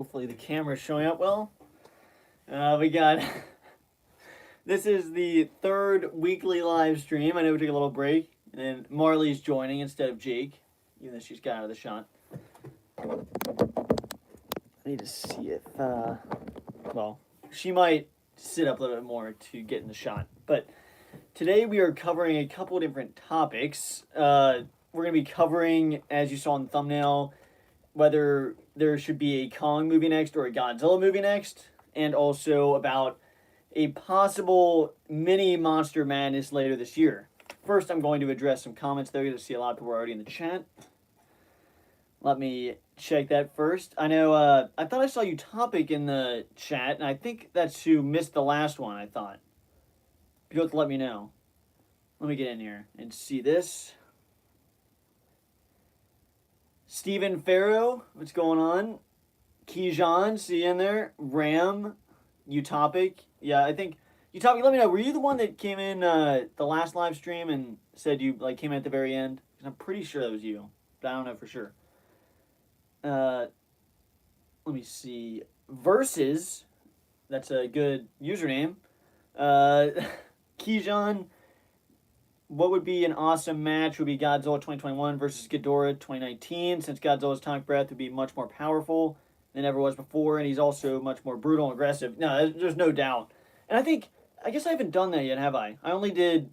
Hopefully the camera's showing up well. We got this is the third weekly live stream. I know we took a little break, and Marley's joining instead of Jake, even though she's got out of the shot. I need to see if well, she might sit up a little bit more to get in the shot. But today we are covering a couple of different topics. We're going to be covering, as you saw in the thumbnail, whether there should be a Kong movie next or a Godzilla movie next, and also about a possible mini Monster Madness later this year. First, I'm going to address some comments, though. You see a lot of people are already in the chat. Let me check that first. I know, I thought I saw you Topic in the chat, and I think that's who missed the last one, I thought. You'll have to let me know. Let me get in here and see this. Stephen Farrow, what's going on? Kijan, see you in there. Ram, Utopic. Yeah, I think Utopic, let me know. Were you the one that came in the last live stream and said you came in at the very end? Because I'm pretty sure that was you, but I don't know for sure. Let me see. Versus, that's a good username. Kijan, what would be an awesome match would be Godzilla 2021 versus Ghidorah 2019, since Godzilla's atomic breath would be much more powerful than ever was before, and he's also much more brutal and aggressive. No, there's no doubt. And I guess I haven't done that yet, have I? I only did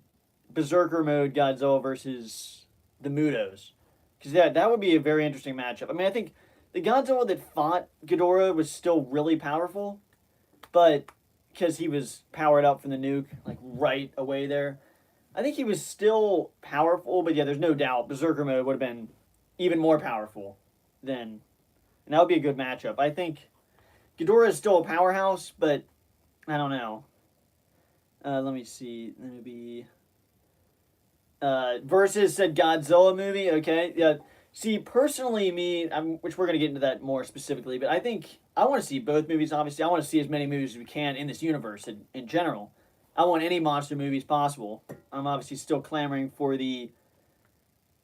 Berserker mode Godzilla versus the Mutos. Because that would be a very interesting matchup. I mean, I think the Godzilla that fought Ghidorah was still really powerful, but because he was powered up from the nuke, right away there. I think he was still powerful, but yeah, there's no doubt Berserker mode would have been even more powerful than, and that would be a good matchup. I think Ghidorah is still a powerhouse, but I don't know. Let me see. Maybe Versus said Godzilla movie. Okay, yeah. See, personally, which we're gonna get into that more specifically, but I think I want to see both movies. Obviously, I want to see as many movies as we can in this universe in general. I want any monster movies possible. I'm obviously still clamoring for the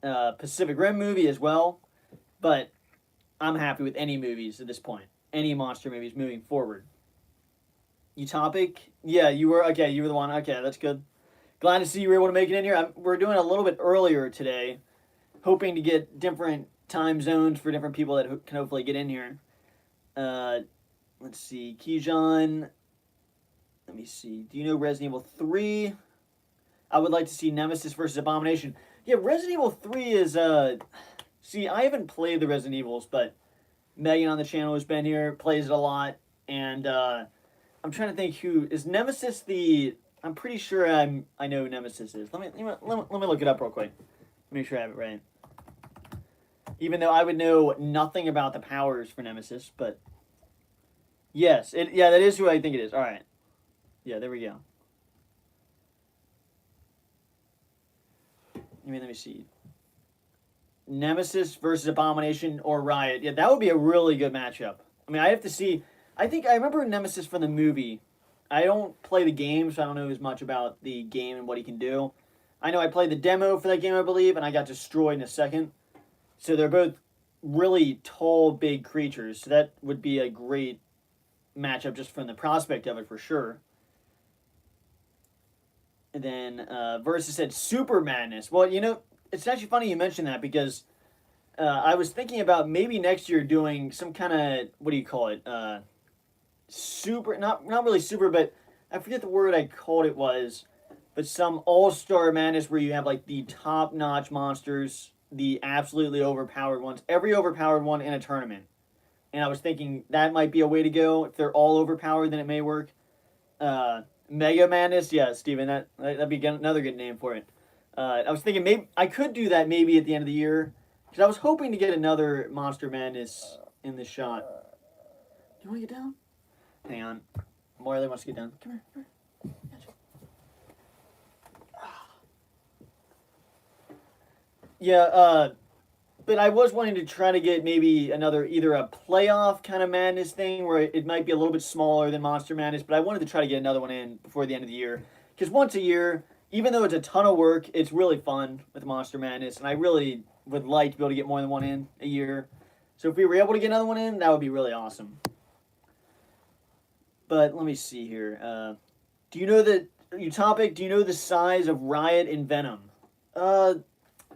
Pacific Rim movie as well, but I'm happy with any movies at this point. Any monster movies moving forward. Utopic? Yeah, you were. Okay, you were the one. Okay, that's good. Glad to see you were able to make it in here. We're doing a little bit earlier today, hoping to get different time zones for different people that can hopefully get in here. Let's see. Kijan. Let me see. Do you know Resident Evil 3? I would like to see Nemesis versus Abomination. Yeah, Resident Evil 3 is, see, I haven't played the Resident Evils, but Megan on the channel has been here, plays it a lot, and, I'm trying to think who... Is Nemesis the... I'm pretty sure I know who Nemesis is. Let me look it up real quick. Make sure I have it right. Even though I would know nothing about the powers for Nemesis, but... Yes, yeah, that is who I think it is. Alright. Yeah, there we go. Let me see. Nemesis versus Abomination or Riot. Yeah, that would be a really good matchup. I mean, I have to see. I think I remember Nemesis from the movie. I don't play the game, so I don't know as much about the game and what he can do. I know I played the demo for that game, I believe, and I got destroyed in a second. So they're both really tall, big creatures. So that would be a great matchup just from the prospect of it for sure. And then Versus said Super Madness. Well, it's actually funny you mentioned that because I was thinking about maybe next year doing some kind of, what do you call it? Super, not really super, but I forget the word I called it was, but some all-star madness where you have the top-notch monsters, the absolutely overpowered ones, every overpowered one in a tournament. And I was thinking that might be a way to go. If they're all overpowered, then it may work. Mega Madness, yeah, Steven, that'd be another good name for it. I was thinking maybe I could do that maybe at the end of the year, because I was hoping to get another Monster Madness in this shot. Do you want to get down? Hang on. Morley wants to get down. Come here. Gotcha. Yeah, but I was wanting to try to get maybe either a playoff kind of madness thing where it might be a little bit smaller than Monster Madness, but I wanted to try to get another one in before the end of the year. Because once a year, even though it's a ton of work, it's really fun with Monster Madness, and I really would like to be able to get more than one in a year. So if we were able to get another one in, that would be really awesome. But let me see here. Do you know the topic? Do you know the size of Riot and Venom? Uh,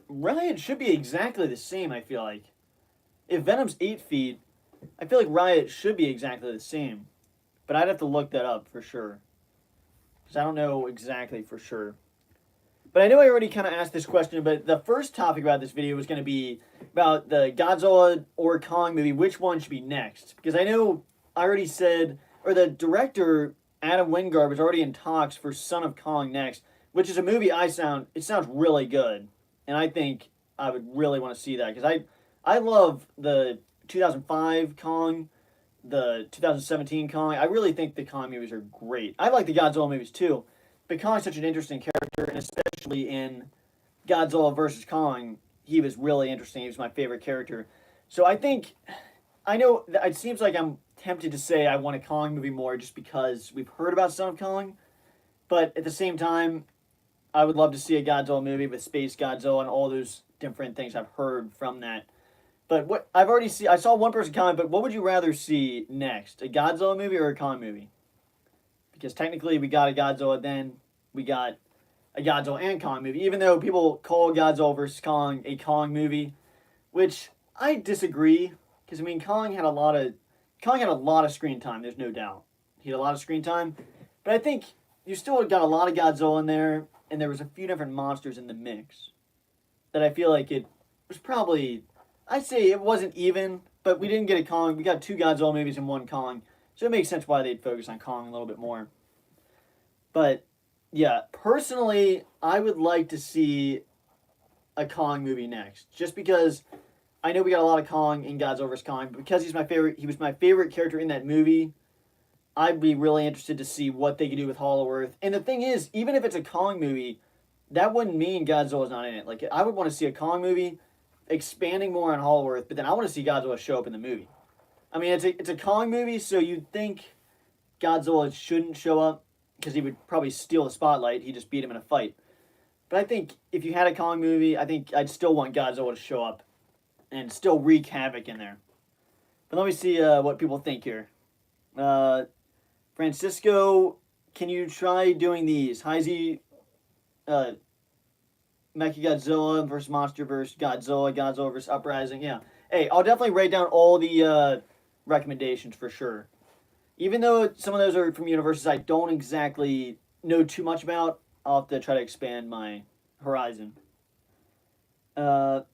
Riot should be exactly the same. I feel like if Venom's 8 feet, I feel like Riot should be exactly the same. But I'd have to look that up for sure because I don't know exactly for sure. But I know I already kind of asked this question, but the first topic about this video was going to be about the Godzilla or Kong movie. Which one should be next? Because I know I already said, or the director Adam Wingard was already in talks for Son of Kong next, which is a movie it sounds really good, and I think I would really want to see that because I love the 2005 Kong, the 2017 Kong. I really think the Kong movies are great. I like the Godzilla movies too, but Kong's such an interesting character, and especially in Godzilla versus Kong, he was really interesting. He was my favorite character. So I know it seems like I'm tempted to say I want a Kong movie more just because we've heard about Son of Kong, but at the same time, I would love to see a Godzilla movie with Space Godzilla and all those different things I've heard from that. But what I've already seen, I saw one person comment, but what would you rather see next, a Godzilla movie or a Kong movie? Because technically we got a Godzilla, then we got a Godzilla and Kong movie, even though people call Godzilla vs. Kong a Kong movie, which I disagree. Because I mean, Kong had a lot of screen time. There's no doubt he had a lot of screen time, but I think you still got a lot of Godzilla in there, and there was a few different monsters in the mix that I feel like it was probably. I'd say it wasn't even, but we didn't get a Kong. We got two Godzilla movies and one Kong, so it makes sense why they'd focus on Kong a little bit more. But yeah, personally, I would like to see a Kong movie next, just because I know we got a lot of Kong in Godzilla vs. Kong, but because he was my favorite character in that movie. I'd be really interested to see what they could do with Hollow Earth. And the thing is, even if it's a Kong movie, that wouldn't mean Godzilla's not in it. Like I would want to see a Kong movie expanding more on Hollow Earth, but then I want to see Godzilla show up in the movie. I mean, it's a Kong movie, so you'd think Godzilla shouldn't show up because he would probably steal the spotlight. He just beat him in a fight. But I think if you had a Kong movie, I think I'd still want Godzilla to show up and still wreak havoc in there. But let me see what people think here. Francisco, can you try doing these? Heisey, Mechagodzilla versus Monster versus Godzilla, Godzilla versus Uprising. Yeah. Hey, I'll definitely write down all the recommendations for sure. Even though some of those are from universes I don't exactly know too much about, I'll have to try to expand my horizon. Can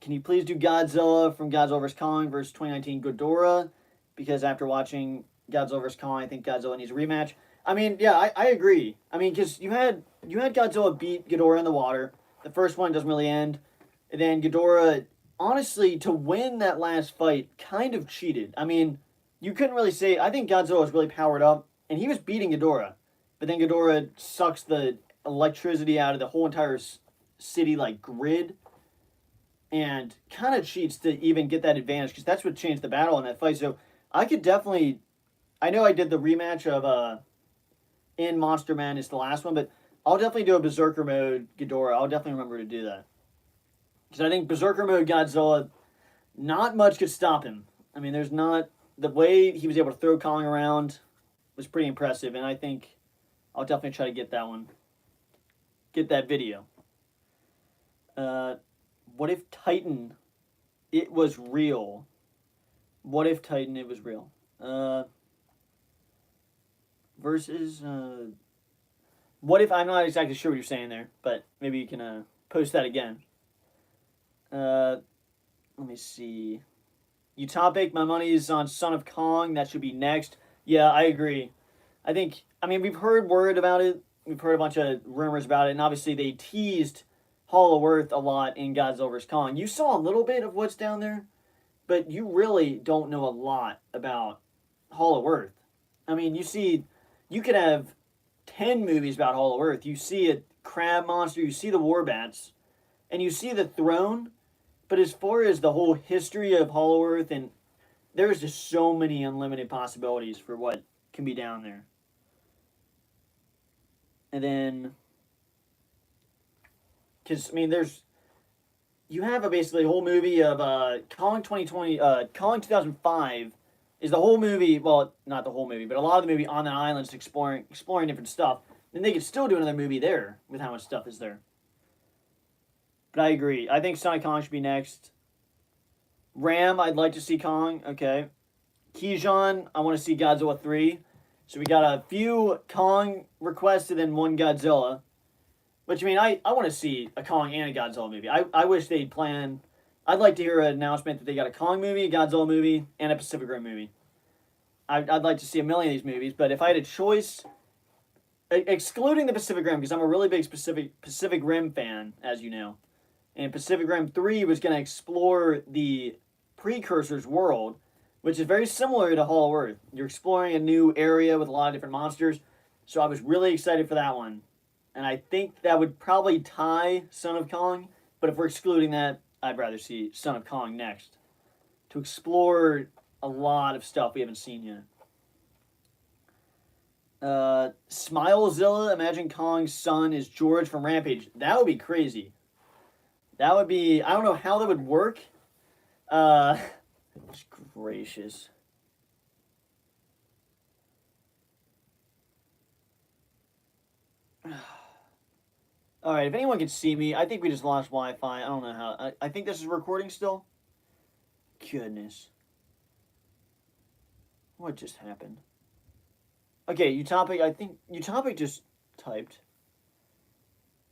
you please do Godzilla from Godzilla vs. Kong versus 2019 Ghidorah? Because after watching Godzilla vs. Kong, I think Godzilla needs a rematch. I mean, yeah, I agree. I mean, because you had Godzilla beat Ghidorah in the water. The first one doesn't really end. And then Ghidorah, honestly, to win that last fight, kind of cheated. I mean, you couldn't really say. I think Godzilla was really powered up, and he was beating Ghidorah. But then Ghidorah sucks the electricity out of the whole entire city, like, grid. And kind of cheats to even get that advantage, because that's what changed the battle in that fight. So I could definitely. I know I did the rematch of in Monster Madness, the last one, but I'll definitely do a Berserker mode Ghidorah. I'll definitely remember to do that. Because I think Berserker mode Godzilla, not much could stop him. I mean, there's not. The way he was able to throw Kong around was pretty impressive, and I think I'll definitely try to get that one. Get that video. What if Titan, it was real? What if Titan, it was real? Versus, what if, I'm not exactly sure what you're saying there, but maybe you can post that again. Let me see. Utopic, my money is on Son of Kong. That should be next. Yeah, I agree. I mean, we've heard word about it. We've heard a bunch of rumors about it, and obviously they teased Hollow Earth a lot in Godzilla vs. Kong. You saw a little bit of what's down there, but you really don't know a lot about Hollow Earth. I mean, you could have 10 movies about Hollow Earth. You see a crab monster, you see the Warbats, and you see the throne. But as far as the whole history of Hollow Earth, and there's just so many unlimited possibilities for what can be down there. And then, because, I mean, you have basically a whole movie of Kong 2020, Kong 2005 is the whole movie. Well, not the whole movie, but a lot of the movie on the islands exploring different stuff. Then they could still do another movie there with how much stuff is there. But I agree. I think Sonic Kong should be next. Ram, I'd like to see Kong. Okay. Kijan, I want to see Godzilla 3. So we got a few Kong requests and then one Godzilla. Which, I mean, I want to see a Kong and a Godzilla movie. I wish they'd plan. I'd like to hear an announcement that they got a Kong movie, a Godzilla movie, and a Pacific Rim movie. I'd like to see a million of these movies, but if I had a choice, excluding the Pacific Rim, because I'm a really big Pacific Rim fan, as you know, and Pacific Rim 3 was going to explore the Precursor's world, which is very similar to Hollow Earth. You're exploring a new area with a lot of different monsters, so I was really excited for that one. And I think that would probably tie Son of Kong, but if we're excluding that, I'd rather see Son of Kong next. To explore a lot of stuff we haven't seen yet. Smilezilla, imagine Kong's son is George from Rampage. That would be crazy. That would be, I don't know how that would work. Gracious. Alright, if anyone can see me, I think we just lost Wi-Fi. I don't know how. I think this is recording still. Goodness. What just happened? Okay, Utopic, I think Utopic just typed.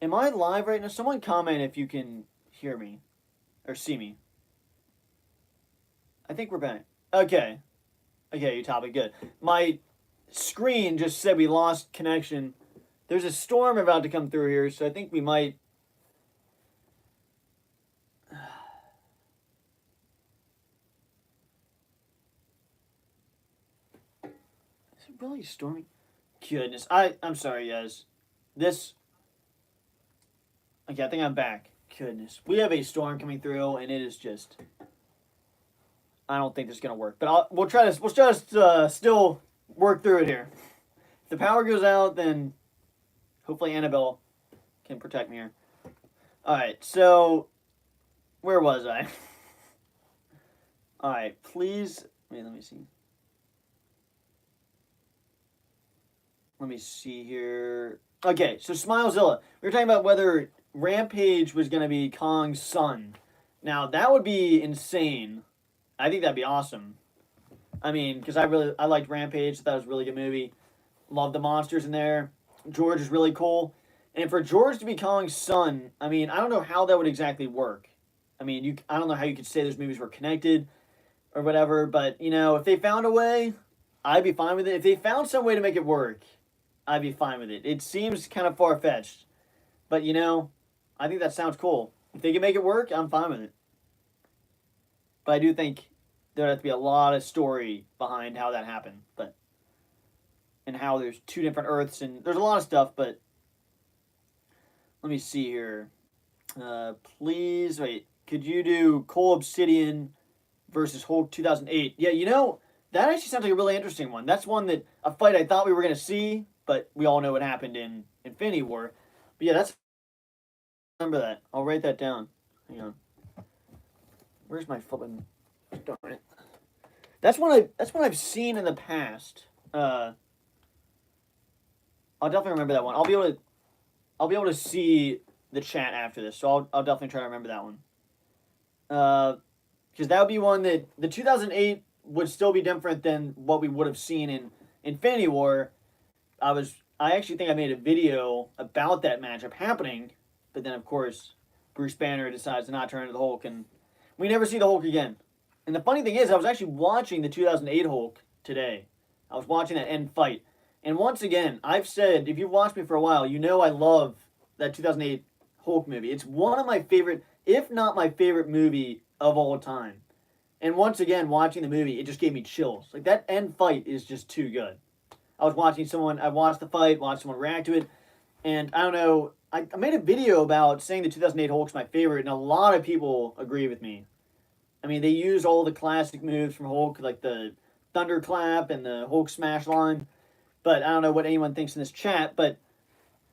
Am I live right now? Someone comment if you can hear me. Or see me. I think we're back. Okay. Okay, Utopic, good. My screen just said we lost connection. There's a storm about to come through here, so I think we might... Is it really storming? Goodness. I'm sorry, guys. This... Okay, I think I'm back. Goodness. We have a storm coming through, and it is just... I don't think this is going to work. But we'll try to still work through it here. If the power goes out, then... Hopefully Annabelle can protect me here. Alright, so... Where was I? Alright, please... Wait, let me see. Let me see here. Okay, so Smilezilla. We were talking about whether Rampage was going to be Kong's son. Now, that would be insane. I think that'd be awesome. I mean, because I liked Rampage. Thought it was a really good movie. Loved the monsters in there. George is really cool. And for George to be Kong's son, I mean, I don't know how that would exactly work. I mean, I don't know how you could say those movies were connected or whatever, but, you know, if they found a way, I'd be fine with it. If they found some way to make it work, I'd be fine with it. It seems kind of far-fetched, but, you know, I think that sounds cool. If they can make it work, I'm fine with it. But I do think there'd have to be a lot of story behind how that happened, but... And how there's two different Earths, and there's a lot of stuff, but let me see here. Please, wait, could you do Cole Obsidian versus Hulk 2008? Yeah, you know, that actually sounds like a really interesting one. That's one that, a fight I thought we were going to see, but we all know what happened in Infinity War. But yeah, remember that. I'll write that down. Hang on. Where's my flipping, darn it. That's one I've seen in the past. I'll definitely remember that one. I'll be able to see the chat after this, so I'll definitely try to remember that one. Because that would be one that the 2008 would still be different than what we would have seen in Infinity War. I actually think I made a video about that matchup happening, but then of course Bruce Banner decides to not turn into the Hulk, and we never see the Hulk again. And the funny thing is, I was actually watching the 2008 Hulk today. I was watching that end fight. And once again, I've said, if you've watched me for a while, you know I love that 2008 Hulk movie. It's one of my favorite, if not my favorite movie of all time. And once again, watching the movie, it just gave me chills. Like, that end fight is just too good. I watched the fight, watched someone react to it, and I don't know, I made a video about saying the 2008 Hulk's my favorite, and a lot of people agree with me. I mean, they use all the classic moves from Hulk, like the Thunderclap and the Hulk Smash line. But I don't know what anyone thinks in this chat, but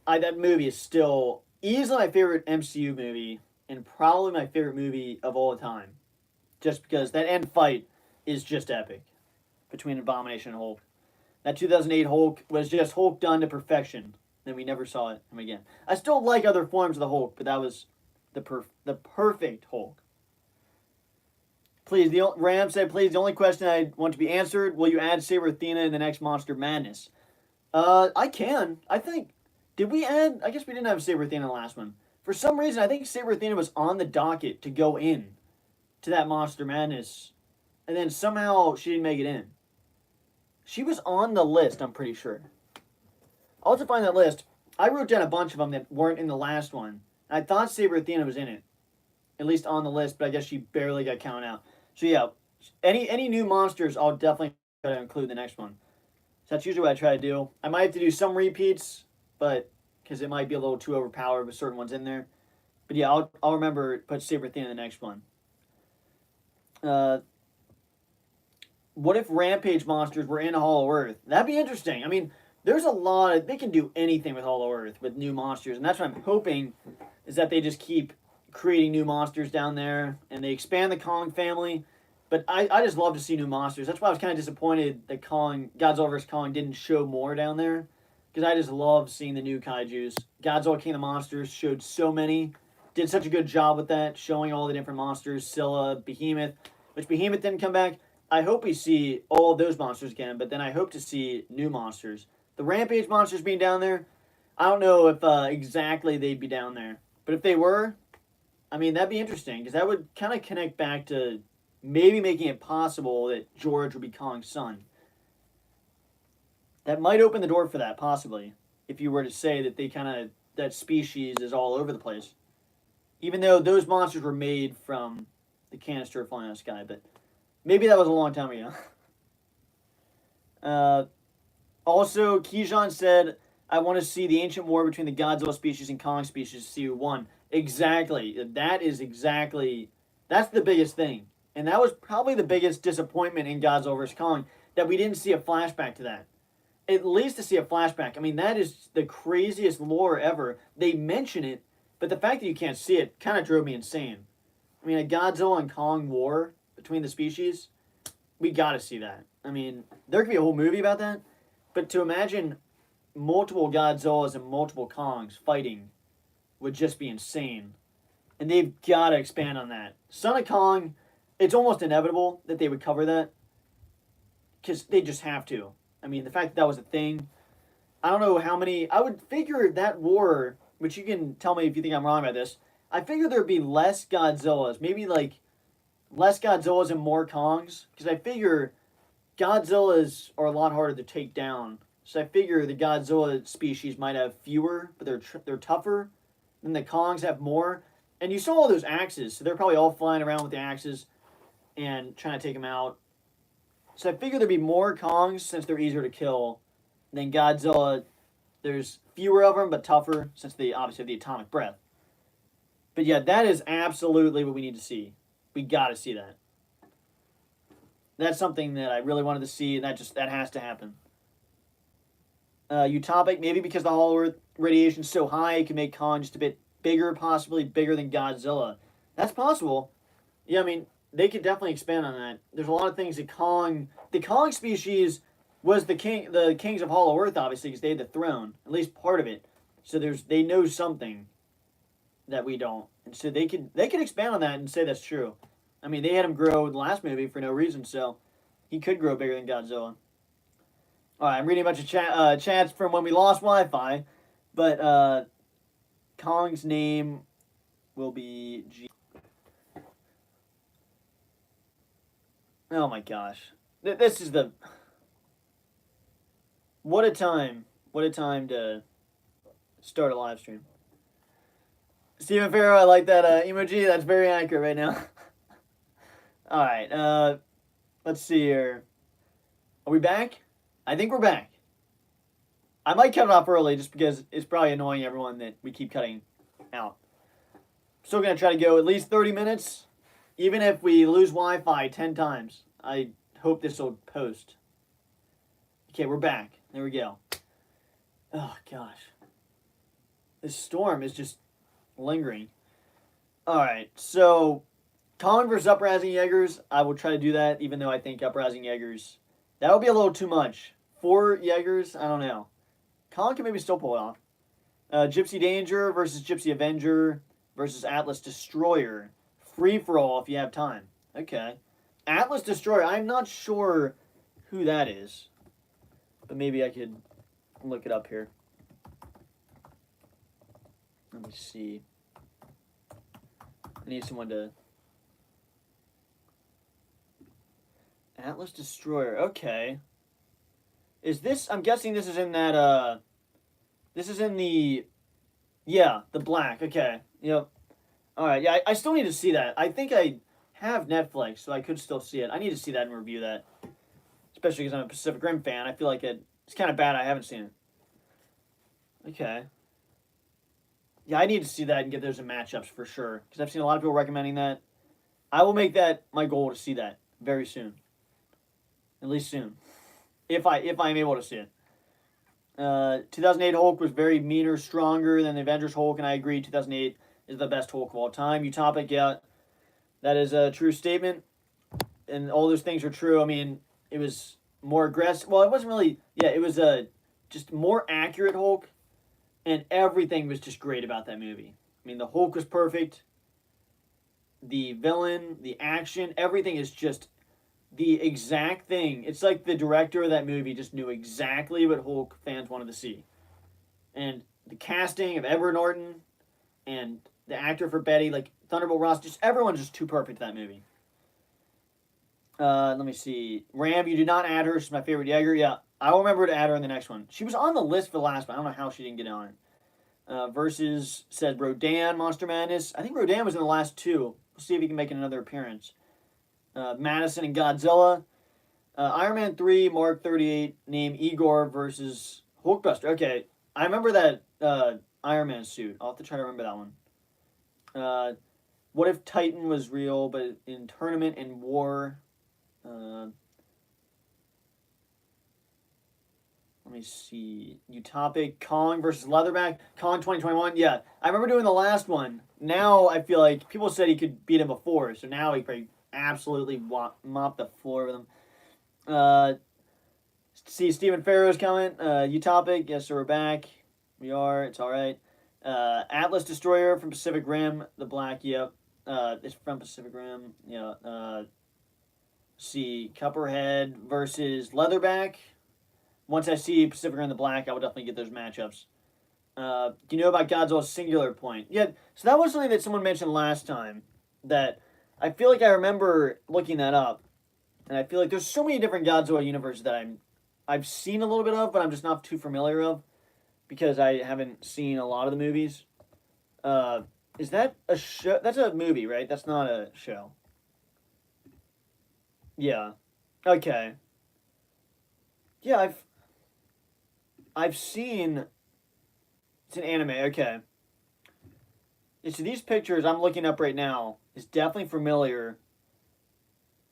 that movie is still easily my favorite MCU movie and probably my favorite movie of all time. Just because that end fight is just epic between Abomination and Hulk. That 2008 Hulk was just Hulk done to perfection. Then we never saw him again. I still like other forms of the Hulk, but that was the perfect Hulk. Please, Ram said, please, the only question I want to be answered, will you add Saber Athena in the next Monster Madness? I can. I think, did we add, I guess we didn't have Saber Athena in the last one. For some reason, I think Saber Athena was on the docket to go in to that Monster Madness, and then somehow she didn't make it in. She was on the list, I'm pretty sure. I'll have to find that list. I wrote down a bunch of them that weren't in the last one. I thought Saber Athena was in it, at least on the list, but I guess she barely got counted out. So yeah, any new monsters, I'll definitely try to include the next one. So that's usually what I try to do. I might have to do some repeats, but because it might be a little too overpowered with certain ones in there. But yeah, I'll remember put Saber Athena in the next one. What if Rampage monsters were in Hollow Earth? That'd be interesting. I mean, there's a lot of, they can do anything with Hollow Earth with new monsters, and that's what I'm hoping is that they just keep creating new monsters down there and they expand the Kong family. But I just love to see new monsters. That's why I was kind of disappointed that Godzilla vs. Kong didn't show more down there, because I just love seeing the new kaijus. Godzilla King of Monsters showed so many, did such a good job with that, showing all the different monsters, Scylla, Behemoth, which Behemoth didn't come back. I hope we see all of those monsters again, but then I hope to see new monsters. The Rampage monsters being down there, I don't know if exactly they'd be down there. But if they were, I mean, that'd be interesting, because that would kind of connect back to maybe making it possible that George would be Kong's son. That might open the door for that, possibly, if you were to say that that species is all over the place. Even though those monsters were made from the canister flying out of the sky, but maybe that was a long time ago. Also, Kijan said, I want to see the ancient war between the Godzilla species and Kong species to see who won. Exactly. That's the biggest thing. And that was probably the biggest disappointment in Godzilla vs. Kong, that we didn't see a flashback to that. At least to see a flashback. I mean, that is the craziest lore ever. They mention it, but the fact that you can't see it kind of drove me insane. I mean, a Godzilla and Kong war between the species, we gotta see that. I mean, there could be a whole movie about that, but to imagine multiple Godzillas and multiple Kongs fighting would just be insane. And they've got to expand on that. Son of Kong, it's almost inevitable that they would cover that, because they just have to. I mean, the fact that that was a thing, I don't know how many, I would figure that war, which you can tell me if you think I'm wrong about this, I figure there'd be less Godzillas, maybe like less Godzillas and more Kongs, because I figure Godzillas are a lot harder to take down. So I figure the Godzilla species might have fewer, but they're tougher. And the Kongs have more. And you saw all those axes, so they're probably all flying around with the axes and trying to take them out. So I figure there'd be more Kongs since they're easier to kill than Godzilla. There's fewer of them, but tougher since they obviously have the atomic breath. But yeah, that is absolutely what we need to see. We got to see that. That's something that I really wanted to see, and that has to happen. Utopic, maybe because the Hollow Earth radiation is so high, it can make Kong just a bit bigger, possibly bigger than Godzilla. That's possible. Yeah, I mean, they could definitely expand on that. There's a lot of things that the Kong species was the kings of Hollow Earth, obviously, because they had the throne, at least part of it. So they know something that we don't, and so they could expand on that and say that's true. I mean, they had him grow in the last movie for no reason, so he could grow bigger than Godzilla. All right, I'm reading a bunch of chats from when we lost Wi-Fi, but Kong's name will be G. Oh my gosh, this is the what a time to start a live stream. Stephen Farrow, I like that emoji. That's very accurate right now. All right, let's see here. Are we back? I think we're back. I might cut it off early just because it's probably annoying everyone that we keep cutting out. Still going to try to go at least 30 minutes, even if we lose Wi-Fi 10 times. I hope this will post. Okay, we're back. There we go. Oh, gosh. This storm is just lingering. All right, so Kong versus Uprising Jaegers. I will try to do that, even though I think Uprising Jaegers, that would be a little too much. 4 Jaegers, I don't know. Kong can maybe still pull it off. Gypsy Danger versus Gypsy Avenger versus Atlas Destroyer. Free for all if you have time. Okay. Atlas Destroyer, I'm not sure who that is, but maybe I could look it up here. Let me see. I need someone to. Atlas Destroyer, okay. Is this, I'm guessing this is in that, this is in the, yeah, the black, okay. Yep. Alright, yeah, I still need to see that. I think I have Netflix, so I could still see it. I need to see that and review that. Especially because I'm a Pacific Rim fan. I feel like it's kind of bad I haven't seen it. Okay. Yeah, I need to see that and get those in matchups for sure. Because I've seen a lot of people recommending that. I will make that my goal to see that very soon. At least soon. If I'm able to see it. 2008 Hulk was very meaner, stronger than the Avengers Hulk, and I agree 2008 is the best Hulk of all time. Utopic, yeah, that is a true statement. And all those things are true. I mean, it was more aggressive. Well, it wasn't really, yeah, it was a just more accurate Hulk. And everything was just great about that movie. I mean, the Hulk was perfect. The villain, the action, everything is just the exact thing. It's like the director of that movie just knew exactly what Hulk fans wanted to see. And the casting of Edward Norton and the actor for Betty, like Thunderbolt Ross, just everyone's just too perfect for that movie. Let me see. Ram, you did not add her. She's my favorite Jaeger. Yeah, I'll remember to add her in the next one. She was on the list for the last one. I don't know how she didn't get on it. Versus says Rodan, Monster Madness. I think Rodan was in the last two. We'll see if he can make another appearance. Madison and Godzilla. Iron Man 3, Mark 38, name Igor versus Hulkbuster. Okay, I remember that Iron Man suit. I'll have to try to remember that one. What if Titan was real, but in tournament and war? Let me see. Utopic, Kong versus Leatherback. Kong 2021. Yeah, I remember doing the last one. Now I feel like people said he could beat him before, so now he probably absolutely mop the floor with him. See Stephen Farrow's comment. Utopic. Yes, so we're back. We are. It's all right. Atlas Destroyer from Pacific Rim. The black. Yep. It's from Pacific Rim. Yeah. See Copperhead versus Leatherback. Once I see Pacific Rim the Black, I will definitely get those matchups. Do you know about Godzilla's singular point? Yeah, so that was something that someone mentioned last time that I feel like I remember looking that up. And I feel like there's so many different Godzilla universes that I've seen a little bit of, but I'm just not too familiar of because I haven't seen a lot of the movies. Is that a show? That's a movie, right? That's not a show. Yeah. Okay. Yeah, I've seen. It's an anime. Okay. Yeah, so these pictures I'm looking up right now is definitely familiar,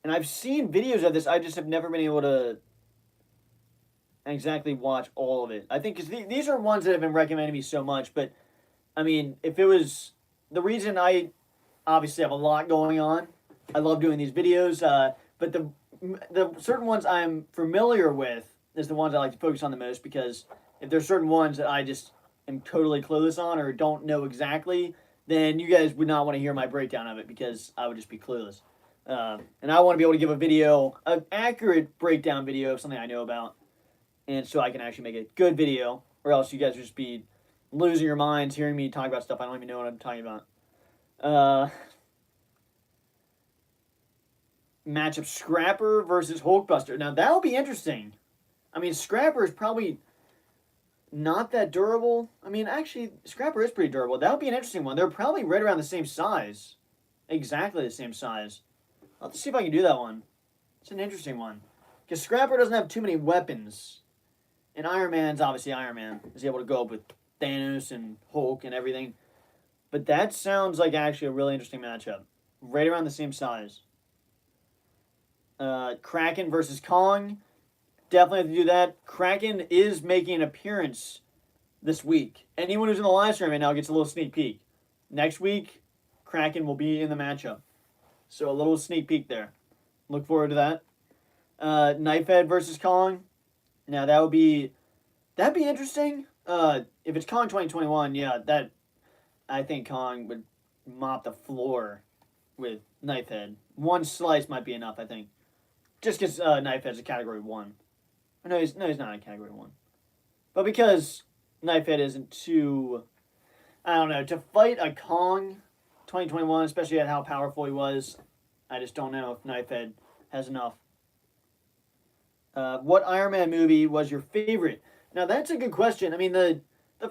and I've seen videos of this. I just have never been able to exactly watch all of it. I think because these are ones that have been recommended to me so much. But I mean, if it was the reason I obviously have a lot going on, I love doing these videos. But the certain ones I'm familiar with is the ones I like to focus on the most because if there's certain ones that I just am totally clueless on or don't know exactly, then you guys would not want to hear my breakdown of it because I would just be clueless. And I want to be able to give a video, an accurate breakdown video of something I know about, and so I can actually make a good video, or else you guys would just be losing your minds hearing me talk about stuff I don't even know what I'm talking about. Matchup Scrapper versus Hulkbuster. Now that'll be interesting. I mean, Scrapper is probably not that durable. I mean, actually, Scrapper is pretty durable. That would be an interesting one. They're probably right around the same size. Exactly the same size. I'll have to see if I can do that one. It's an interesting one. Because Scrapper doesn't have too many weapons. And Iron Man's obviously Iron Man. Is able to go up with Thanos and Hulk and everything. But that sounds like actually a really interesting matchup. Right around the same size. Kraken versus Kong. Definitely have to do that. Kraken is making an appearance this week. Anyone who's in the live stream right now gets a little sneak peek. Next week, Kraken will be in the matchup. So a little sneak peek there. Look forward to that. Knifehead versus Kong. Now that'd be interesting. If it's Kong 2021, yeah, that I think Kong would mop the floor with Knifehead. One slice might be enough, I think. Just because Knifehead's a category 1. No, he's not a category 1. But because Knifehead isn't too, I don't know, to fight a Kong 2021, especially at how powerful he was, I just don't know if Knifehead has enough. What Iron Man movie was your favorite? Now that's a good question. I mean, the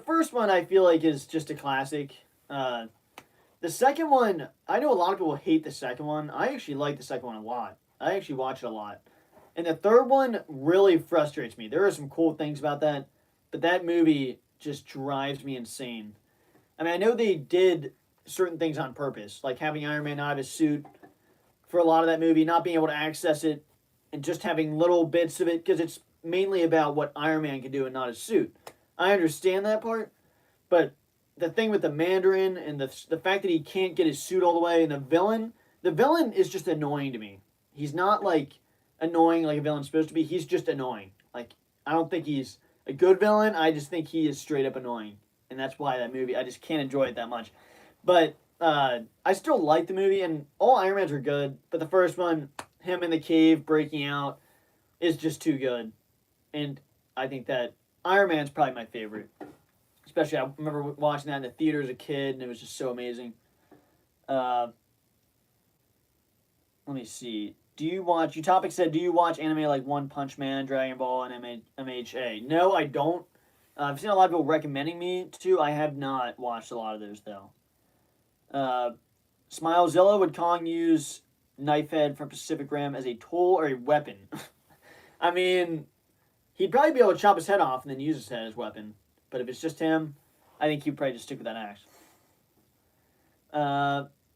first one I feel like is just a classic. The second one, I know a lot of people hate the second one. I actually like the second one a lot. I actually watch it a lot. And the third one really frustrates me. There are some cool things about that, but that movie just drives me insane. I mean, I know they did certain things on purpose, like having Iron Man out of his suit for a lot of that movie, not being able to access it, and just having little bits of it, because it's mainly about what Iron Man can do and not his suit. I understand that part, but the thing with the Mandarin and the fact that he can't get his suit all the way, and the villain is just annoying to me. He's not like annoying like a villain's supposed to be. He's just annoying. Like, I don't think he's a good villain. I just think he is straight up annoying, and that's why that movie, I just can't enjoy it that much. But I still like the movie, and all Iron Mans are good. But the first one, him in the cave breaking out, is just too good, and I think that Iron Man's probably my favorite. Especially, I remember watching that in the theater as a kid, and it was just so amazing. Let me see. Utopic said, do you watch anime like One Punch Man, Dragon Ball, and MHA? No, I don't. I've seen a lot of people recommending me to. I have not watched a lot of those, though. Smilezilla, would Kong use Knifehead from Pacific Rim as a tool or a weapon? I mean, he'd probably be able to chop his head off and then use his head as a weapon. But if it's just him, I think he'd probably just stick with that axe.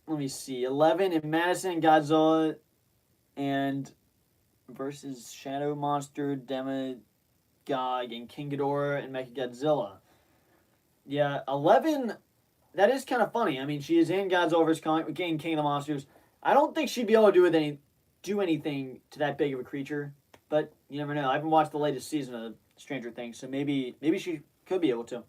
Let me see. 11 in Madison, Godzilla, and versus Shadow Monster, Demogog, and King Ghidorah, and Mechagodzilla. Yeah, 11, that is kind of funny. I mean, she is in Godzilla vs. King of the Monsters. I don't think she'd be able to do anything to that big of a creature, but you never know. I haven't watched the latest season of Stranger Things, so maybe she could be able to.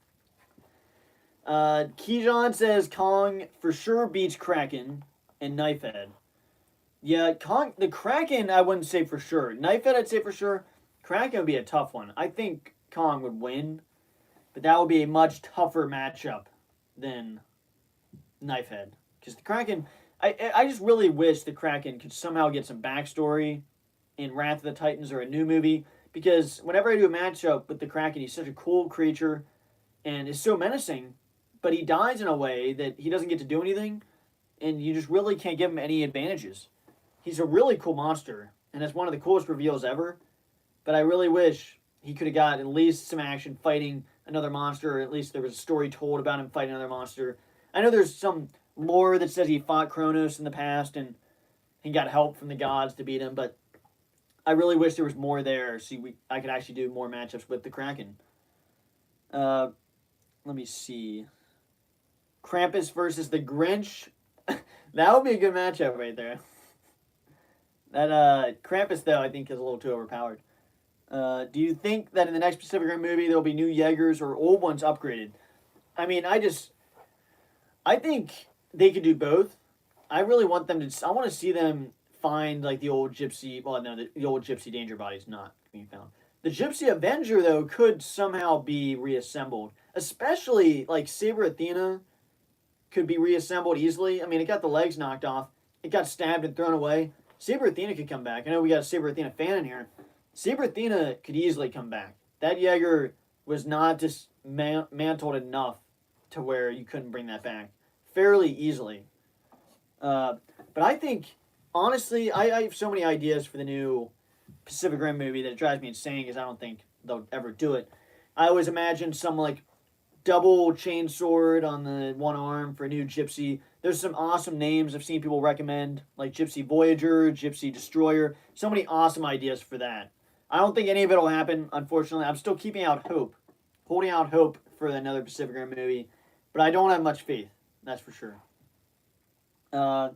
Keyjon says Kong for sure beats Kraken and Knifehead. Yeah, the Kraken I wouldn't say for sure. Knifehead I'd say for sure. Kraken would be a tough one. I think Kong would win, but that would be a much tougher matchup than Knifehead. Because the Kraken, I just really wish the Kraken could somehow get some backstory in Wrath of the Titans or a new movie. Because whenever I do a matchup with the Kraken, he's such a cool creature and is so menacing, but he dies in a way that he doesn't get to do anything, and you just really can't give him any advantages. He's a really cool monster, and it's one of the coolest reveals ever, but I really wish he could have got at least some action fighting another monster, or at least there was a story told about him fighting another monster. I know there's some lore that says he fought Kronos in the past, and he got help from the gods to beat him, but I really wish there was more there, so I could actually do more matchups with the Kraken. Let me see. Krampus versus the Grinch. That would be a good matchup right there. That Krampus, though, I think is a little too overpowered. Do you think that in the next Pacific Rim movie there will be new Jaegers or old ones upgraded? I mean, I think they could do both. I really want them to. I want to see them find like the old Gypsy. Well, no, the old Gypsy Danger Body's not being found. The Gypsy Avenger, though, could somehow be reassembled. Especially like Saber Athena could be reassembled easily. I mean, it got the legs knocked off. It got stabbed and thrown away. Saber Athena could come back. I know we got a Saber Athena fan in here. Saber Athena could easily come back. That Jaeger was not dismantled enough to where you couldn't bring that back fairly easily. But I think, honestly, I have so many ideas for the new Pacific Rim movie that it drives me insane because I don't think they'll ever do it. I always imagine some like double chain sword on the one arm for a new Gypsy. There's some awesome names I've seen people recommend, like Gypsy Voyager, Gypsy Destroyer. So many awesome ideas for that. I don't think any of it will happen, unfortunately. I'm still keeping out hope, holding out hope for another Pacific Rim movie, but I don't have much faith, that's for sure. Uh,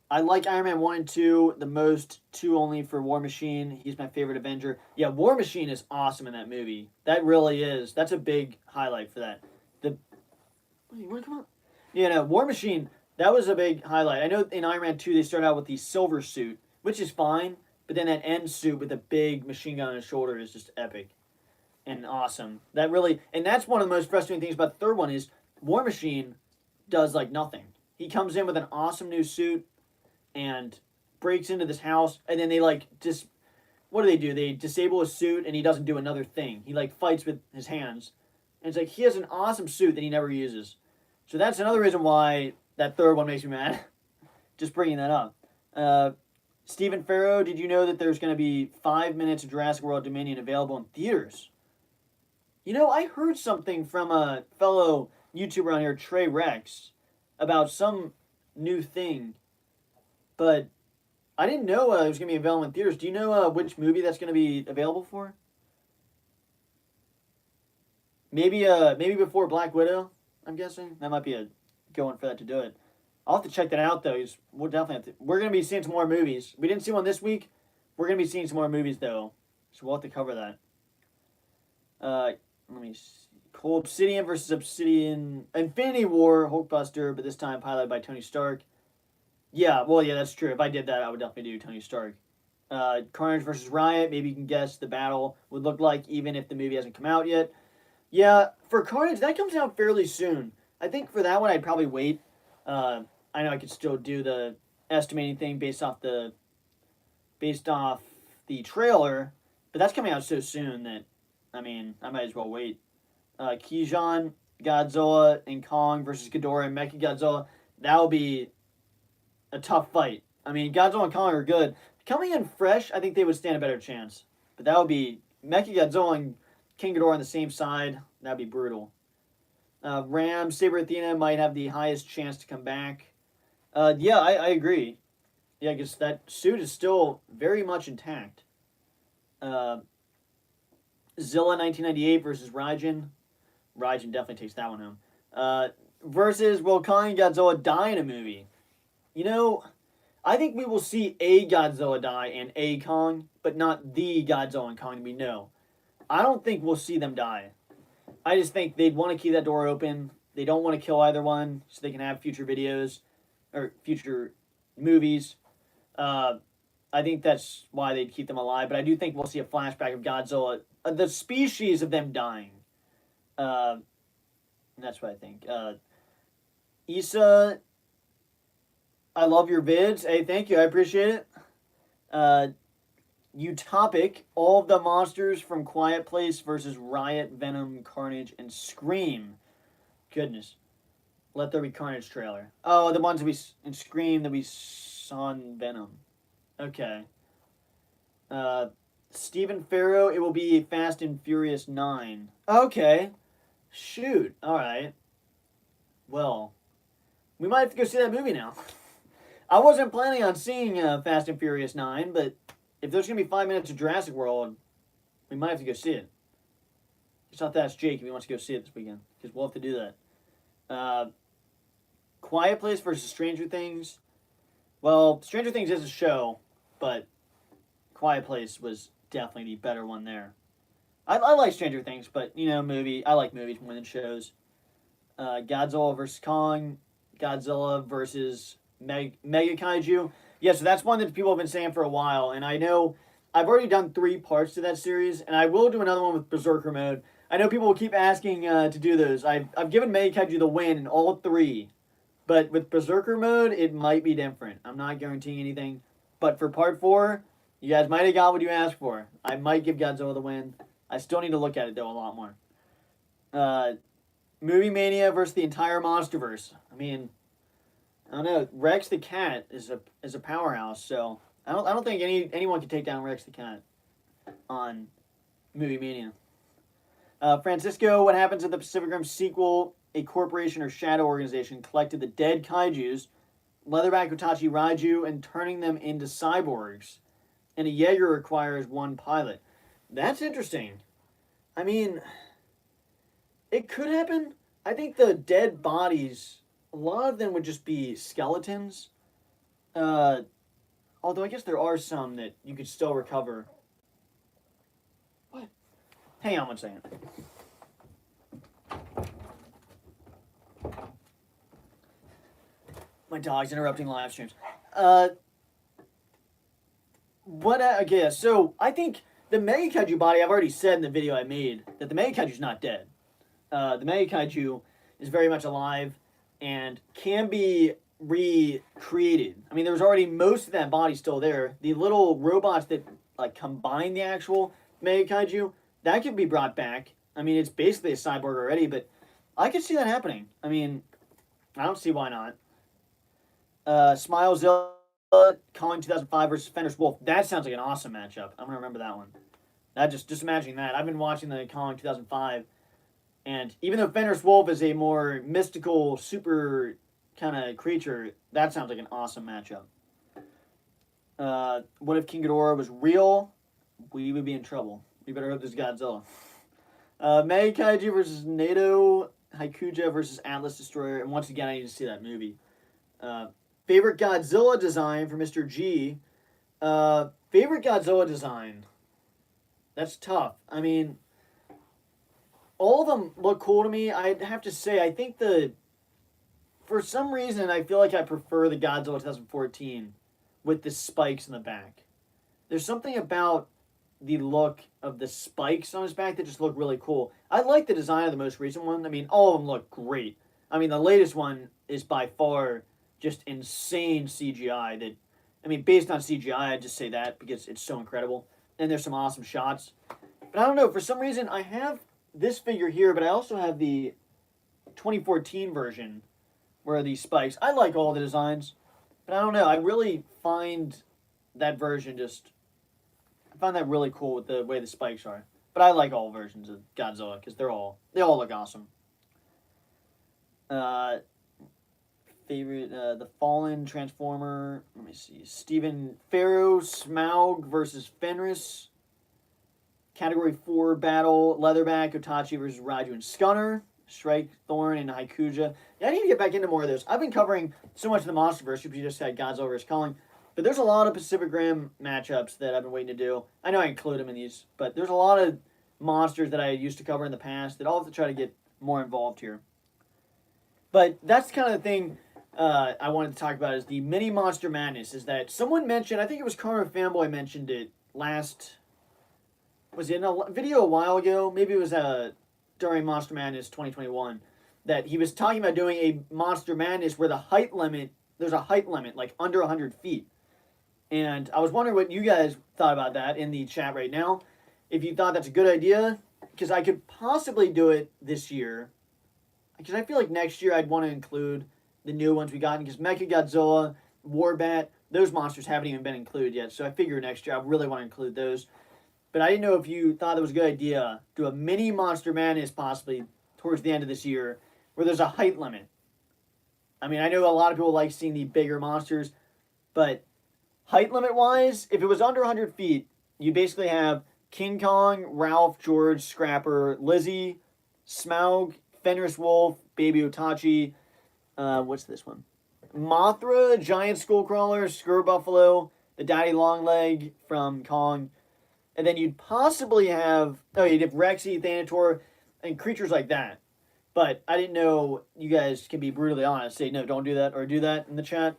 I like Iron Man 1 and 2 the most, 2 only for War Machine. He's my favorite Avenger. Yeah, War Machine is awesome in that movie. That really is. That's a big highlight for that. The You want to come up? Yeah, no, War Machine, that was a big highlight. I know in Iron Man 2 they start out with the silver suit, which is fine, but then that end suit with the big machine gun on his shoulder is just epic and awesome. That really, and that's one of the most frustrating things about the third one is War Machine does like nothing. He comes in with an awesome new suit and breaks into this house, and then they like just what do? They disable his suit, and he doesn't do another thing. He like fights with his hands, and it's like he has an awesome suit that he never uses. So that's another reason why that third one makes me mad. Just bringing that up. Stephen Farrow, did you know that there's going to be 5 minutes of Jurassic World Dominion available in theaters? You know, I heard something from a fellow YouTuber on here, Trey Rex, about some new thing, but I didn't know it was going to be available in theaters. Do you know which movie that's going to be available for? Maybe before Black Widow, I'm guessing. That might be a going for that to do it. I'll have to check that out though. We'll definitely have to. We're gonna be seeing some more movies. We didn't see one this week. We're gonna be seeing some more movies though, so we'll have to cover that. Let me see. Cole Obsidian versus Obsidian Infinity War Hulkbuster, but this time piloted by Tony Stark. Yeah, well, yeah, that's true. If I did that, I would definitely do Tony Stark. Carnage versus Riot. Maybe you can guess the battle would look like, even if the movie hasn't come out yet. Yeah, for Carnage, that comes out fairly soon. I think for that one, I'd probably wait. I know I could still do the estimating thing based off the trailer, but that's coming out so soon that I mean I might as well wait. Kijan, Godzilla, and Kong versus Ghidorah and Mechagodzilla. That will be a tough fight. I mean, Godzilla and Kong are good. Coming in fresh, I think they would stand a better chance. But that would be Mechagodzilla and King Ghidorah on the same side. That'd be brutal. Ram, Saber Athena might have the highest chance to come back. Yeah, I agree. Yeah, because that suit is still very much intact. Uh, Zilla 1998 versus Raijin. Raijin definitely takes that one home. Versus will Kong and Godzilla die in a movie? You know, I think we will see a Godzilla die and a Kong, but not the Godzilla and Kong we know. I don't think we'll see them die. I just think they'd want to keep that door open. They don't want to kill either one so they can have future videos or future movies. I think that's why they'd keep them alive. But I do think we'll see a flashback of Godzilla, the species of them dying. And that's what I think. Issa, I love your vids. Hey, thank you. I appreciate it. Utopic, all of the monsters from Quiet Place versus Riot, Venom, Carnage, and Scream. Goodness. Let There Be Carnage trailer. Oh, the ones that we in Scream that we saw in Venom. Okay. Stephen Farrow, it will be Fast and Furious 9. Okay. Shoot. Alright. Well, we might have to go see that movie now. I wasn't planning on seeing Fast and Furious 9, but if there's going to be 5 minutes of Jurassic World, we might have to go see it. Just have to ask Jake if he wants to go see it this weekend, because we'll have to do that. Quiet Place versus Stranger Things. Well, Stranger Things is a show, but Quiet Place was definitely the better one there. I like Stranger Things, but, you know, I like movies more than shows. Godzilla versus Kong. Godzilla versus Mega Kaiju. Yeah, so that's one that people have been saying for a while, and I know I've already done 3 parts to that series, and I will do another one with Berserker Mode. I know people will keep asking to do those. I've given Mega Kaiju the win in all 3, but with Berserker Mode, it might be different. I'm not guaranteeing anything, but for part 4, you guys might have got what you asked for. I might give Godzilla the win. I still need to look at it, though, a lot more. Movie Mania versus the entire Monsterverse. I mean, I don't know. Rex the Cat is a powerhouse, so I don't think anyone can take down Rex the Cat on Movie Mania. Francisco, what happens if the Pacific Rim sequel, a corporation or shadow organization collected the dead kaijus, leatherback Utachi Raiju, and turning them into cyborgs, and a Jaeger requires 1 pilot? That's interesting. I mean, it could happen. I think the dead bodies a lot of them would just be skeletons. Uh, Although I guess there are some that you could still recover. What? Hang on one second. My dog's interrupting live streams. Okay, so I think the Mega Kaiju body, I've already said in the video I made that the Mega Kaiju's not dead. The Mega Kaiju is very much alive and can be recreated. I mean, there was already most of that body still there. The little robots that like combine the actual Mega Kaiju, that could be brought back. I mean, it's basically a cyborg already, but I could see that happening. I mean, I don't see why not. Smilezilla, Calling 2005 versus Fenris Wolf. That sounds like an awesome matchup. I'm gonna remember that one. That just imagining that. I've been watching the Calling 2005, and even though Fenris Wolf is a more mystical, super kind of creature, that sounds like an awesome matchup. What if King Ghidorah was real? We would be in trouble. We better hope this is Godzilla. Mega Kaiju versus NATO, Haikuja versus Atlas Destroyer, and once again, I need to see that movie. Favorite Godzilla design for Mr. G. Favorite Godzilla design. That's tough. I mean, all of them look cool to me. I'd have to say, I think for some reason, I feel like I prefer the Godzilla 2014 with the spikes in the back. There's something about the look of the spikes on his back that just look really cool. I like the design of the most recent one. I mean, all of them look great. I mean, the latest one is by far just insane CGI that, I mean, based on CGI, I'd just say that because it's so incredible. And there's some awesome shots. But I don't know, for some reason, I have this figure here, but I also have the 2014 version where these spikes, I like all the designs, but I don't know, I really find that version I find that really cool with the way the spikes are. But I like all versions of Godzilla because they all look awesome. Favorite, the Fallen Transformer. Let me see. Stephen Pharaoh, Smaug versus Fenris. Category 4 battle. Leatherback, Otachi versus Raiju and Scunner. Strike, Thorn, and Haikuja. Yeah, I need to get back into more of those. I've been covering so much of the Monsterverse. You just had Godzilla vs. Kong. But there's a lot of Pacific Rim matchups that I've been waiting to do. I know I include them in these, but there's a lot of monsters that I used to cover in the past that I'll have to try to get more involved here. But that's kind of the thing I wanted to talk about is the mini Monster Madness. Is that someone mentioned, I think it was Karma Fanboy mentioned it was it in a video a while ago? Maybe it was during Monster Madness 2021, that he was talking about doing a Monster Madness where there's a height limit, like under 100 feet. And I was wondering what you guys thought about that in the chat right now. If you thought that's a good idea, because I could possibly do it this year. Because I feel like next year I'd want to include the new ones we got, because Mechagodzilla, Warbat, those monsters haven't even been included yet. So I figure next year I really want to include those. But I didn't know if you thought it was a good idea, do a mini Monster Madness possibly towards the end of this year, where there's a height limit. I mean, I know a lot of people like seeing the bigger monsters, but height limit wise, if it was under 100 feet, you basically have King Kong, Ralph, George, Scrapper, Lizzie, Smaug, Fenris Wolf, Baby Otachi, what's this one? Mothra, Giant Skullcrawler, Skur Buffalo, the Daddy Longleg from Kong, and then you'd possibly have, you'd have Rexy, Thanator, and creatures like that. But I didn't know, you guys can be brutally honest, say no, don't do that, or do that in the chat.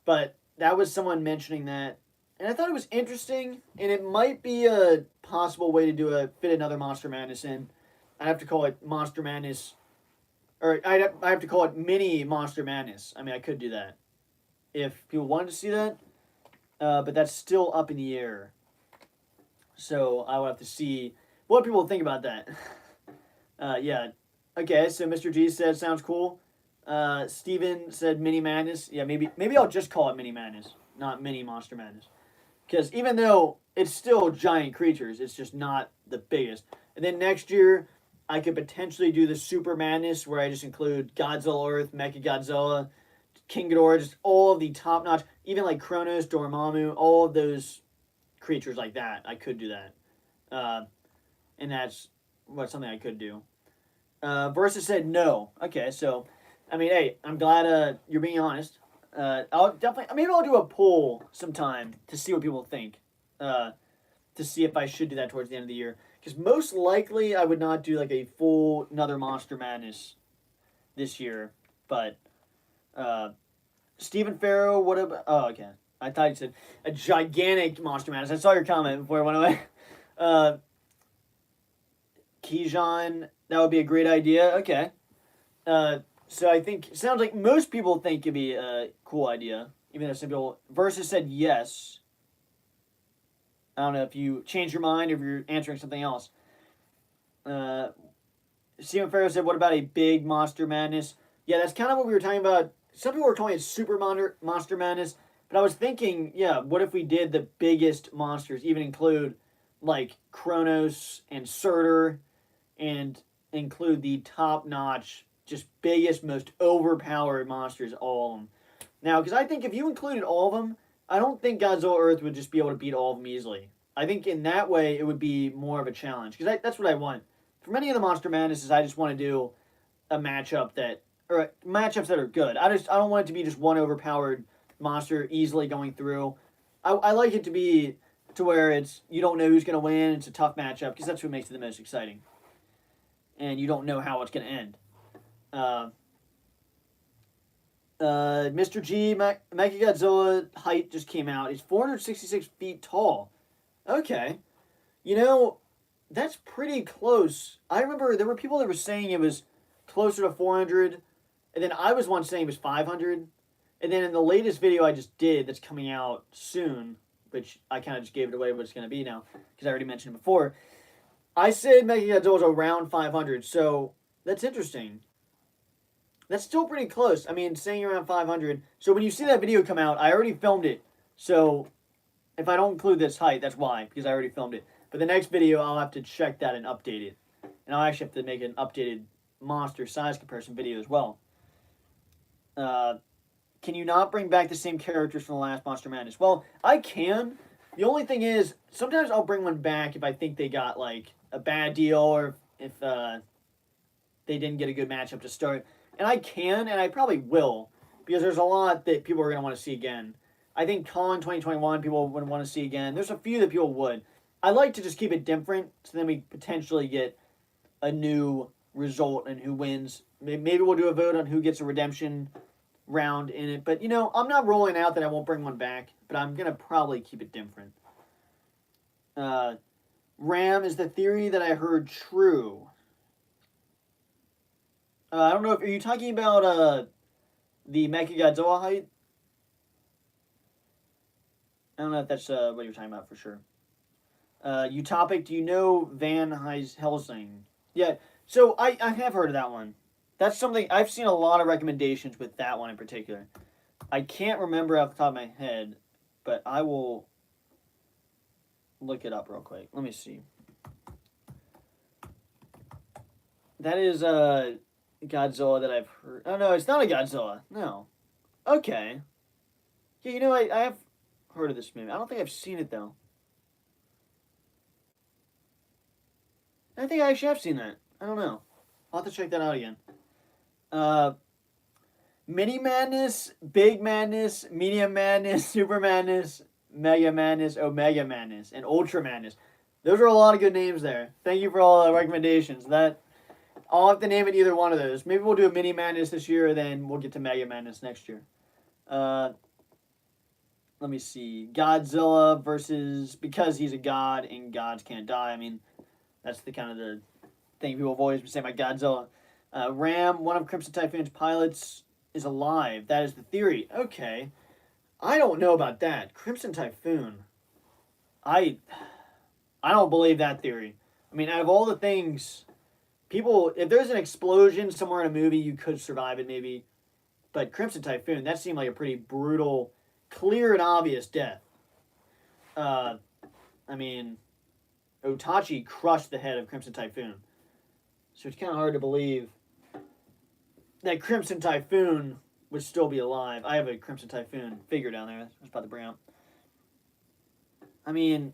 But that was someone mentioning that. And I thought it was interesting, and it might be a possible way to fit another Monster Madness in. I'd have to call it Monster Madness, or I have to call it Mini Monster Madness. I mean, I could do that if people wanted to see that, but that's still up in the air. So I will have to see what people think about that. Yeah. Okay, so Mr. G said, sounds cool. Steven said Mini Madness. Yeah, maybe I'll just call it Mini Madness, not Mini Monster Madness. Because even though it's still giant creatures, it's just not the biggest. And then next year, I could potentially do the Super Madness, where I just include Godzilla Earth, Mechagodzilla, King Ghidorah, just all of the top-notch, even like Kronos, Dormammu, all of those creatures like that. I could do that. And that's something I could do. Versus said no. Okay, so I mean, hey, I'm glad you're being honest. I'll definitely, maybe I'll do a poll sometime to see what people think. To see if I should do that towards the end of the year. Because most likely I would not do like a full another Monster Madness this year. But Stephen Farrow, what about? Oh, okay. I thought you said a gigantic Monster Madness. I saw your comment before it went away. Uh, Kijan, that would be a great idea. Okay. So I think it sounds like most people think it'd be a cool idea, even though some people versus said yes. I don't know if you change your mind or if you're answering something else. Uh, Stephen Farrow said, "What about a big Monster Madness?" Yeah, that's kind of what we were talking about. Some people were calling it Super Monster Madness, but I was thinking, yeah, what if we did the biggest monsters, even include like Kronos and Surtur, and include the top notch, just biggest, most overpowered monsters, all of them. Now, because I think if you included all of them, I don't think Godzilla Earth would just be able to beat all of them easily. I think in that way it would be more of a challenge because that's what I want. For many of the Monster Madnesses, I just want to do a matchup that or matchups that are good. I don't want it to be just one overpowered monster easily going through. I like it to be to where it's you don't know who's going to win. It's a tough matchup because that's what makes it the most exciting, and you don't know how it's going to end. Uh, Mr. G, Mechagodzilla height just came out. He's 466 feet tall. Okay. You know, that's pretty close. I remember there were people that were saying it was closer to 400, and then I was once saying it was 500. And then in the latest video I just did that's coming out soon, which I kind of just gave it away what it's going to be now, because I already mentioned it before, I said Mechagodzilla was around 500, so that's interesting. That's still pretty close. I mean, saying around 500. So when you see that video come out, I already filmed it. So if I don't include this height, that's why, because I already filmed it. But the next video, I'll have to check that and update it. And I'll actually have to make an updated monster size comparison video as well. Can you not bring back the same characters from the last Monster Madness? Well, I can. The only thing is, sometimes I'll bring one back if I think they got, like, a bad deal or if they didn't get a good matchup to start. And I can, and I probably will, because there's a lot that people are going to want to see again. I think Con 2021 people would want to see again. There's a few that people would. I like to just keep it different, so then we potentially get a new result and who wins. Maybe we'll do a vote on who gets a redemption round in it. But, you know, I'm not rolling out that I won't bring one back, but I'm going to probably keep it different. Ram is the theory that I heard true. I don't know if are you talking about the Mechagodzilla height? I don't know if that's what you're talking about for sure. Utopic, do you know Van Helsing? Yeah, so I have heard of that one. That's something I've seen a lot of recommendations with that one in particular. I can't remember off the top of my head, but I will look it up real quick. Let me see. That is Godzilla that I've heard. Oh, no, it's not a Godzilla. No. Okay. Yeah, you know, I have heard of this movie. I don't think I've seen it, though. I think I actually have seen that. I don't know. I'll have to check that out again. Mini Madness, Big Madness, Medium Madness, Super Madness, Mega Madness, Omega Madness, and Ultra Madness. Those are a lot of good names there. Thank you for all the recommendations. I'll have to name it either one of those. Maybe we'll do a Mini Madness this year, then we'll get to Mega Madness next year. Let me see. Godzilla versus because he's a god and gods can't die. I mean, that's the kind of the thing people have always been saying about Godzilla. Ram, one of Crimson Typhoon's pilots, is alive. That is the theory. Okay. I don't know about that. Crimson Typhoon. I don't believe that theory. I mean, out of all the things, people, if there's an explosion somewhere in a movie, you could survive it maybe. But Crimson Typhoon, that seemed like a pretty brutal, clear and obvious death. I mean, Otachi crushed the head of Crimson Typhoon. So it's kind of hard to believe that Crimson Typhoon would still be alive. I have a Crimson Typhoon figure down there. I was about to bring up. I mean,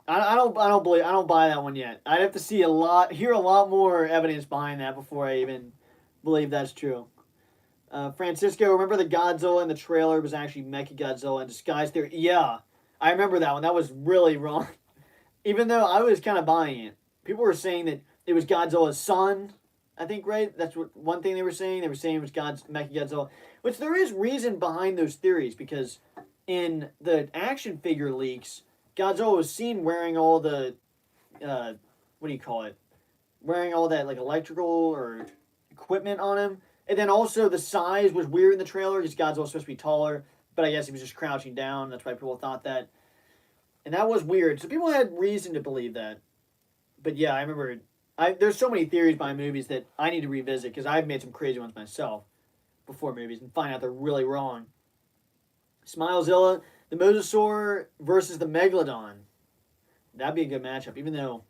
I don't buy that one yet. I'd have to hear a lot more evidence behind that before I even believe that's true. Francisco, remember the Godzilla in the trailer was actually Mechagodzilla in disguise there? Yeah, I remember that one. That was really wrong. Even though I was kind of buying it. People were saying that it was Godzilla's son, I think, right? That's what one thing they were saying. They were saying it was Mechagodzilla, which there is reason behind those theories because in the action figure leaks, Godzilla was seen wearing all the, what do you call it? Wearing all that like electrical or equipment on him. And then also the size was weird in the trailer because Godzilla was supposed to be taller, but I guess he was just crouching down. That's why people thought that. And that was weird. So people had reason to believe that. But yeah, I remember. There's so many theories behind movies that I need to revisit because I've made some crazy ones myself before movies and find out they're really wrong. Smilezilla, the Mosasaur versus the Megalodon. That'd be a good matchup, even though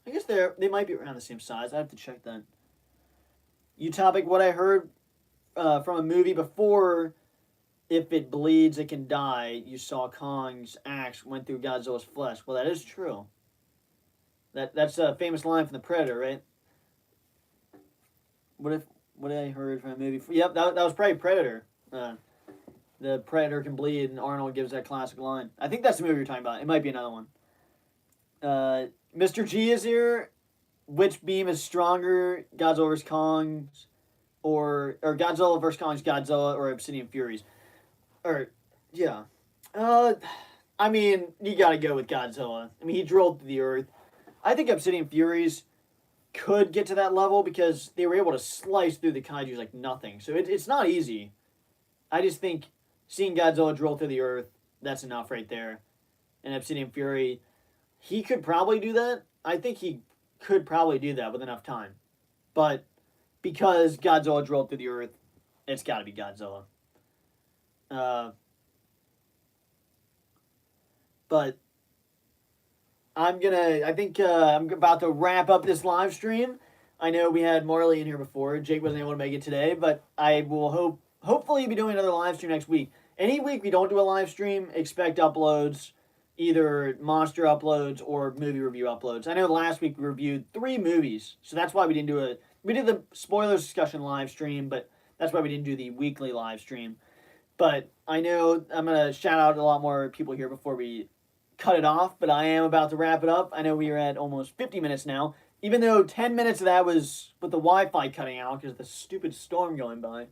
I guess they might be around the same size. I have to check that. Utopic, what I heard from a movie before, if it bleeds, it can die. You saw Kong's axe went through Godzilla's flesh. Well, that is true. That's a famous line from the Predator, right? What I heard from a movie? Yep, that was probably Predator. The Predator can bleed, and Arnold gives that classic line. I think that's the movie you're talking about. It might be another one. Mr. G is here. Which beam is stronger, Godzilla vs. Kong's, or Godzilla vs. Kong's Godzilla, or Obsidian Furies? Or, yeah. I mean, you gotta go with Godzilla. I mean, he drilled through the earth. I think Obsidian Furies could get to that level because they were able to slice through the kaijus like nothing. So it's not easy. I just think seeing Godzilla drill through the earth, that's enough right there. And Obsidian Fury, he could probably do that. I think he could probably do that with enough time. But because Godzilla drilled through the earth, it's got to be Godzilla. But I think I'm about to wrap up this live stream. I know we had Marley in here before. Jake wasn't able to make it today, but I will hopefully be doing another live stream next week. Any week we don't do a live stream, expect uploads, either monster uploads or movie review uploads. I know last week we reviewed 3 movies, so that's why we didn't do we did the spoilers discussion live stream, but that's why we didn't do the weekly live stream. But I know I'm going to shout out a lot more people here before we cut it off, but I am about to wrap it up. I know we are at almost 50 minutes now, even though 10 minutes of that was with the Wi-Fi cutting out because of the stupid storm going by.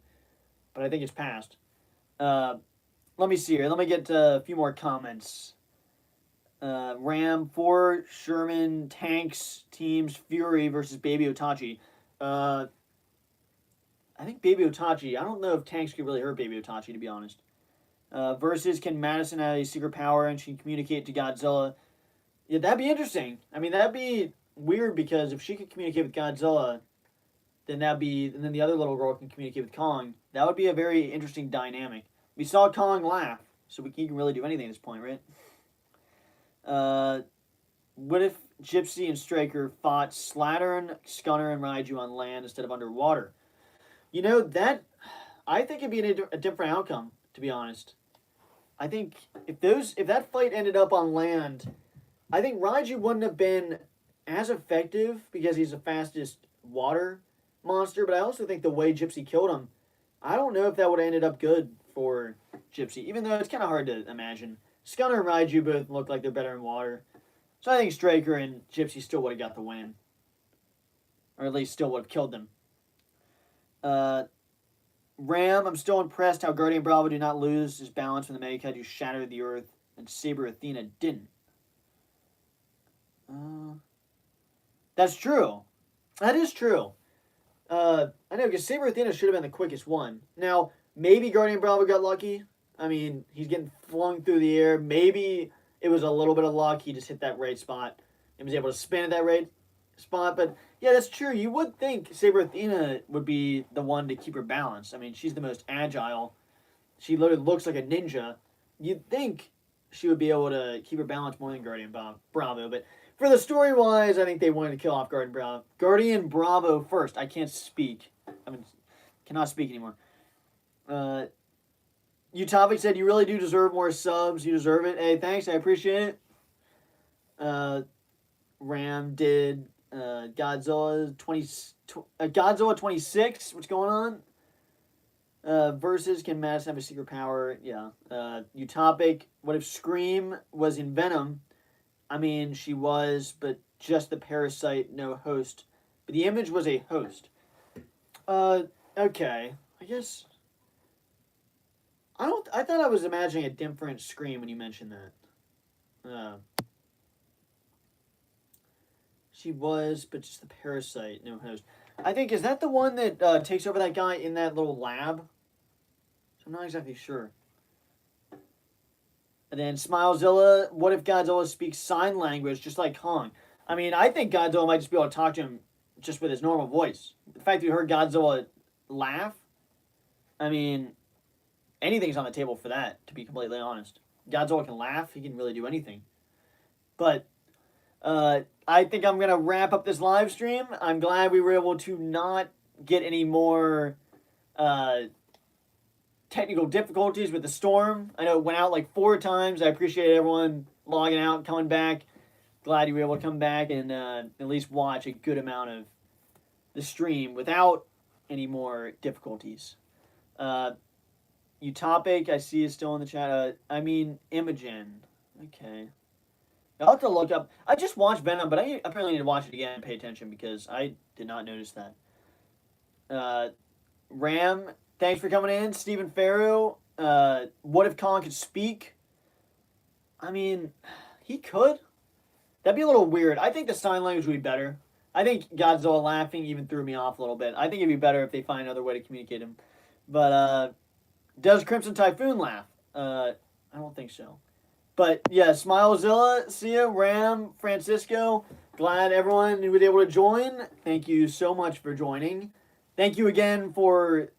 But I think it's passed. Let me see here. Let me get a few more comments. Ram 4, Sherman, Tanks, Teams, Fury versus Baby Otachi. I think Baby Otachi, I don't know if Tanks could really hurt Baby Otachi, to be honest. Versus can Madison have a secret power and she can communicate to Godzilla? Yeah, that'd be interesting. I mean, that'd be weird because if she could communicate with Godzilla, then and then the other little girl can communicate with Kong. That would be a very interesting dynamic. We saw Kong laugh, so we can't really do anything at this point, right? What if Gypsy and Straker fought Slattern, Scunner, and Raiju on land instead of underwater? You know, I think it'd be a different outcome, to be honest. I think if that fight ended up on land, I think Raiju wouldn't have been as effective because he's the fastest water monster, but I also think the way Gypsy killed him, I don't know if that would have ended up good for Gypsy, even though it's kind of hard to imagine. Scunner and Raiju both look like they're better in water. So I think Straker and Gypsy still would have got the win. Or at least still would have killed them. Ram, I'm still impressed how Guardian Bravo did not lose his balance when the Mega Kaiju shattered the earth and Saber Athena didn't. That's true. That is true. I know, because Saber Athena should have been the quickest one. Now, maybe Guardian Bravo got lucky. I mean, he's getting flung through the air. Maybe it was a little bit of luck. He just hit that right spot and was able to spin at that right spot. But yeah, that's true. You would think Saber Athena would be the one to keep her balance. I mean, she's the most agile. She literally looks like a ninja. You'd think she would be able to keep her balance more than Guardian Bravo. But for the story-wise, I think they wanted to kill off Guardian Bravo. Guardian Bravo first. I can't speak. Cannot speak anymore. Utopic said, you really do deserve more subs. You deserve it. Hey, thanks. I appreciate it. Ram did Godzilla 26. What's going Versus, can Madison have a secret power? Yeah. Utopic, what if Scream was in Venom? I mean, she was, but just the parasite, no host. But the image was a host. Okay. I guess I thought I was imagining a different Scream when you mentioned that. She was, but just the parasite, no host. I think, is that the one that takes over that guy in that little lab? I'm not exactly sure. And then Smilezilla, what if Godzilla speaks sign language just like Kong? I mean, I think Godzilla might just be able to talk to him just with his normal voice. The fact that we heard Godzilla laugh, I mean, anything's on the table for that, to be completely honest. Godzilla can laugh, he can really do anything. But I think I'm going to wrap up this live stream. I'm glad we were able to not get any more technical difficulties with the storm. I know it went out like 4 times. I appreciate everyone logging out and coming back. Glad you were able to come back and at least watch a good amount of the stream without any more difficulties. Utopic, I see is still in the chat. I mean, Imogen. Okay. I'll have to look up. I just watched Venom, but I apparently need to watch it again and pay attention because I did not notice that. Ram, thanks for coming in. Stephen Farrow, what if Kong could speak? I mean, he could. That'd be a little weird. I think the sign language would be better. I think Godzilla laughing even threw me off a little bit. I think it'd be better if they find another way to communicate him. But does Crimson Typhoon laugh? I don't think so. But yeah, Smilezilla, Sia, Ram, Francisco, glad everyone who was able to join. Thank you so much for joining. Thank you again for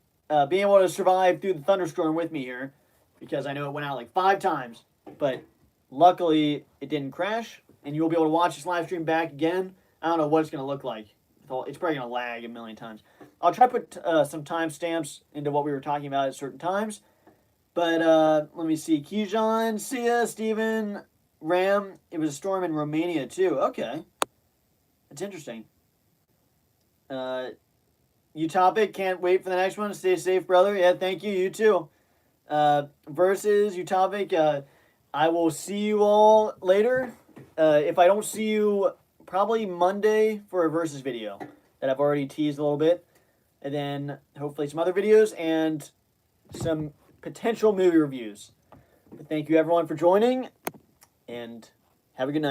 being able to survive through the thunderstorm with me here, because I know it went out like 5 times, but luckily it didn't crash, and you'll be able to watch this live stream back again. I don't know what it's going to look like. It's probably going to lag a million times. I'll try to put some timestamps into what we were talking about at certain times. But let me see. Kijan, Sia, Steven, Ram. It was a storm in Romania too. Okay. That's interesting. Utopic, can't wait for the next one. Stay safe, brother. Yeah, thank you. You too. Versus Utopic. I will see you all later. If I don't see you, probably Monday for a Versus video that I've already teased a little bit. And then hopefully some other videos and some potential movie reviews. But thank you everyone for joining, and have a good night.